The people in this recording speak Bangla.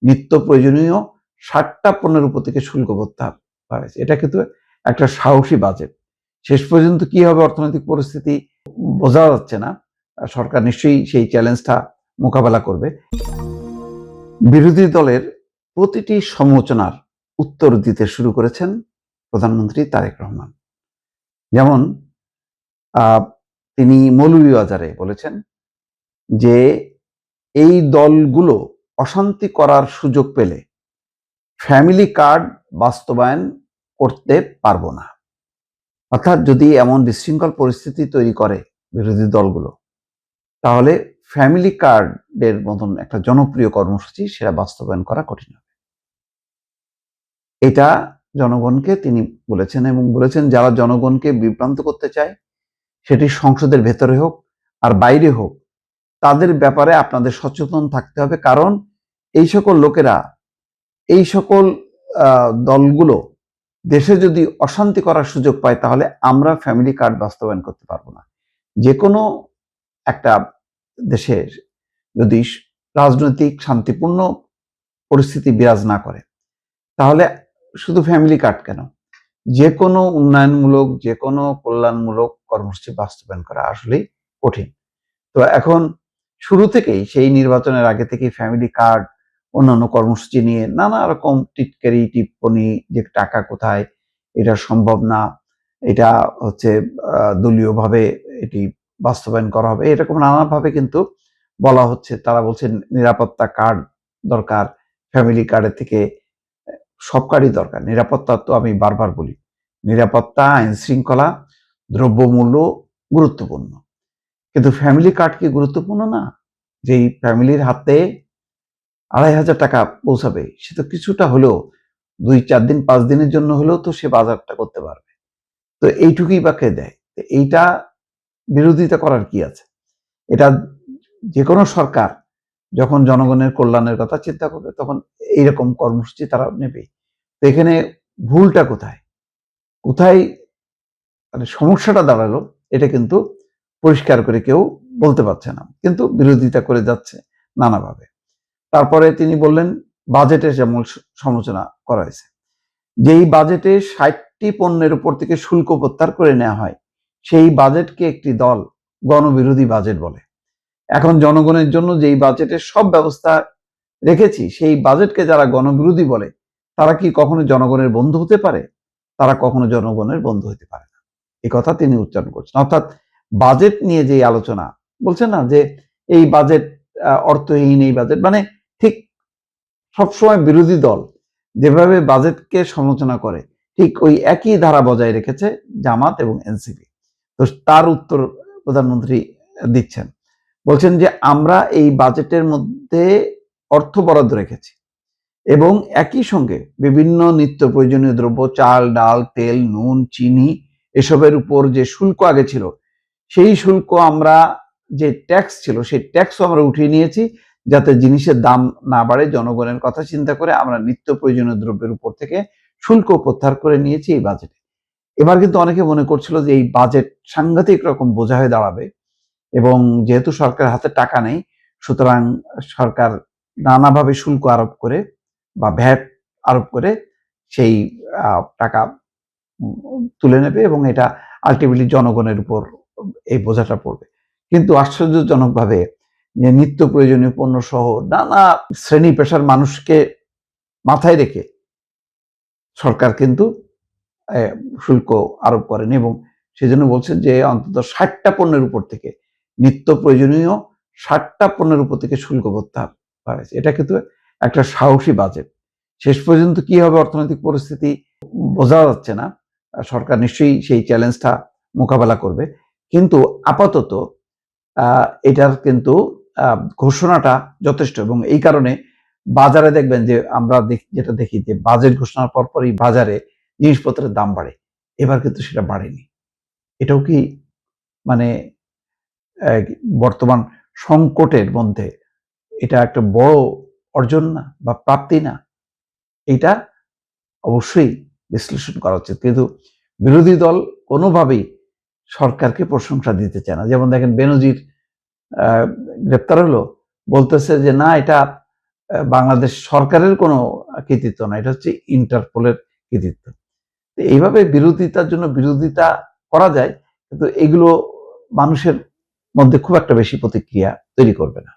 নিত্য প্রয়োজনীয় 60টা পণ্যের উপর থেকে শুল্ক প্রত্যাহার বাড়াইছে। এটা কিন্তু একটা সাহসী বাজেট। শেষ পর্যন্ত কি হবে অর্থনৈতিক পরিস্থিতি বোঝা যাচ্ছে না। সরকার নিশ্চয়ই সেই চ্যালেঞ্জটা মোকাবেলা করবে। বিরোধী দলের প্রতিটি সমালোচনার উত্তর দিতে শুরু করেছেন প্রধানমন্ত্রী তারেক রহমান। যেমন তিনি মৌলভীবাজারে বলেছেন যে এই দলগুলো অশান্তি করার সুযোগ পেলে ফ্যামিলি কার্ড বাস্তবায়ন করতে পারবো না। অর্থাৎ যদি এমন বিশৃঙ্খল পরিস্থিতি তৈরি করে বিরোধী দলগুলো, তাহলে ফ্যামিলি কার্ডের মতন একটা জনপ্রিয় কর্মসূচি সেটা বাস্তবায়ন করা কঠিন হবে। এটা জনগণকে তিনি বলেছেন এবং বলেছেন যারা জনগণকে বিভ্রান্ত করতে চায়, সেটি সংসদের ভেতরে হোক আর বাইরে হোক, তাদের ব্যাপারে আপনাদের সচেতন থাকতে হবে। কারণ এই সকল লোকেরা, এই সকল দলগুলো দেশে যদি অশান্তি করার সুযোগ পায়, তাহলে আমরা ফ্যামিলি কার্ড বাস্তবায়ন করতে পারবো না। যে কোনো একটা দেশের যদি রাজনৈতিক শান্তিপূর্ণ পরিস্থিতি বিরাজ না করে, তাহলে শুধু ফ্যামিলি কার্ড কেন, যে কোনো উন্নয়নমূলক, যে কোনো কল্যাণমূলক কর্মসূচি বাস্তবায়ন করা আসলেই কঠিন। তো এখন শুরু থেকেই সেই নির্বাচনের আগে থেকেই ফ্যামিলি কার্ড, অন্যান্য কর্মসূচি নিয়ে নানা রকম টিটকারি টিপ্পনি, যে টাকা কোথায়, এটা সম্ভব না, এটা হচ্ছে দলীয়ভাবে এটি বাস্তবায়ন করা হবে, এরকম নানাভাবে কিন্তু বলা হচ্ছে। তারা বলছেন নিরাপত্তা কার্ড দরকার, ফ্যামিলি কার্ডের থেকে সব কার্ডই দরকার। নিরাপত্তা তো আমি বারবার বলি, নিরাপত্তা, আইন শৃঙ্খলা, দ্রব্যমূল্য গুরুত্বপূর্ণ, কিন্তু ফ্যামিলি কার্ড কি গুরুত্বপূর্ণ না? যেই ফ্যামিলির হাতে 2,500 টাকা পৌঁছাবে, সে তো কিছুটা হলেও 2-4 দিন 5 দিনের জন্য হলেও তো সে বাজারটা করতে পারবে। তো এইটুকুই বা কে দেয়? এইটা বিরোধিতা করার কি আছে? এটা যে কোনো সরকার যখন জনগণের কল্যাণের কথা চিন্তা করবে, তখন এইরকম কর্মসূচি তারা নেবে। তো এখানে ভুলটা কোথায়, কোথায় মানে সমস্যাটা দাঁড়ালো, এটা কিন্তু পরিষ্কার করে কেউ বলতে পারছে না, কিন্তু বিরোধিতা করে যাচ্ছে নানাভাবে। তারপরে তিনি বললেন বাজেটের যেমন সমালোচনা করা হয়েছে, যেই বাজেটে 60টি পণ্যের উপর থেকে শুল্ক প্রত্যাহার করে নেওয়া হয়, সেই বাজেটকে একটি দল গণবিরোধী বাজেট বলে। এখন জনগণের জন্য যেই বাজেটের সব ব্যবস্থা রেখেছি, সেই বাজেটকে যারা গণবিরোধী বলে, তারা কি কখনো জনগণের বন্ধু হতে পারে? তারা কখনো জনগণের বন্ধু হতে পারে না, এই কথা তিনি উচ্চারণ করছেন। অর্থাৎ বাজেট নিয়ে যে আলোচনা, বলছেন না যে এই বাজেট অর্থহীন, এই বাজেট, মানে ঠিক সবসময় বিরোধী দল যেভাবে বাজেটকে সমালোচনা করে, ঠিক ওই একই ধারা বজায় রেখেছে জামাত এবং এনসিপি। তো তার উত্তর প্রধানমন্ত্রী দিচ্ছেন, বলছেন যে আমরা এই বাজেটের মধ্যে অর্থ বরাদ্দ রেখেছি এবং একই সঙ্গে বিভিন্ন নিত্য প্রয়োজনীয় দ্রব্য, চাল, ডাল, তেল, নুন, চিনি, এসবের উপর যে শুল্ক আগে ছিল, সেই শুল্ক আমরা, যে ট্যাক্স ছিল সেই ট্যাক্সও আমরা উঠিয়ে নিয়েছি, যাতে জিনিসের দাম না বাড়ে। জনগণের কথা চিন্তা করে আমরা নিত্য প্রয়োজনীয় দ্রব্যের উপর থেকে শুল্ক প্রত্যাহার করে নিয়েছি এই বাজেটে। এবার কিন্তু অনেকে মনে করছিল যে এই বাজেট সাংঘাতিক রকম বোঝা হয়ে দাঁড়াবে, এবং যেহেতু সরকারের হাতে টাকা নেই, সুতরাং সরকার নানাভাবে শুল্ক আরোপ করে বা ভ্যাট আরোপ করে সেই টাকা তুলে নেবে এবং এটা আলটিমেটলি জনগণের উপর এই বোঝাটা পড়বে। কিন্তু আশ্চর্যজনকভাবে যে নিত্য প্রয়োজনীয় পণ্য সহ নানা শ্রেণী পেশার মানুষকে মাথায় রেখে সরকার কিন্তু শুল্ক আরোপ করেন, এবং সেজন্য বলছেন যে অন্তত 60টা পণ্যের উপর থেকে, নিত্য প্রয়োজনীয় 60টা পণ্যের উপর থেকে শুল্ক প্রত্যাহার বাড়াইছে। এটা কিন্তু একটা সাহসী বাজেট। শেষ পর্যন্ত কি হবে অর্থনৈতিক পরিস্থিতি বোঝা যাচ্ছে না। সরকার নিশ্চয়ই সেই চ্যালেঞ্জটা মোকাবেলা করবে, কিন্তু আপাতত এটার কিন্তু ঘোষণাটা যথেষ্ট, এবং এই কারণে বাজারে দেখবেন যে আমরা যেটা দেখি যে বাজেট ঘোষণার পরপরই বাজারে জিনিসপত্রের দাম বাড়ে। এবার কিন্তু সেটা বাড়েনি। এটাও কি মানে বর্তমান সংকটের মধ্যে এটা একটা বড় অর্জন না বা প্রাপ্তি না? এটা অবশ্যই বিশ্লেষণ করা উচিত, কিন্তু বিরোধী দল কোনোভাবেই সরকারকে প্রশংসা দিতে চায় না। যেমন দেখেন বেনজির গ্রেপ্তার হলো, বলতেছে যে না, এটা বাংলাদেশ সরকারের কোনো কৃতিত্ব না, এটা হচ্ছে ইন্টারপোলের কৃতিত্ব। এইভাবে বিরোধিতার জন্য বিরোধিতা করা যায়, কিন্তু এগুলো মানুষের মধ্যে খুব একটা বেশি প্রতিক্রিয়া তৈরি করবে না।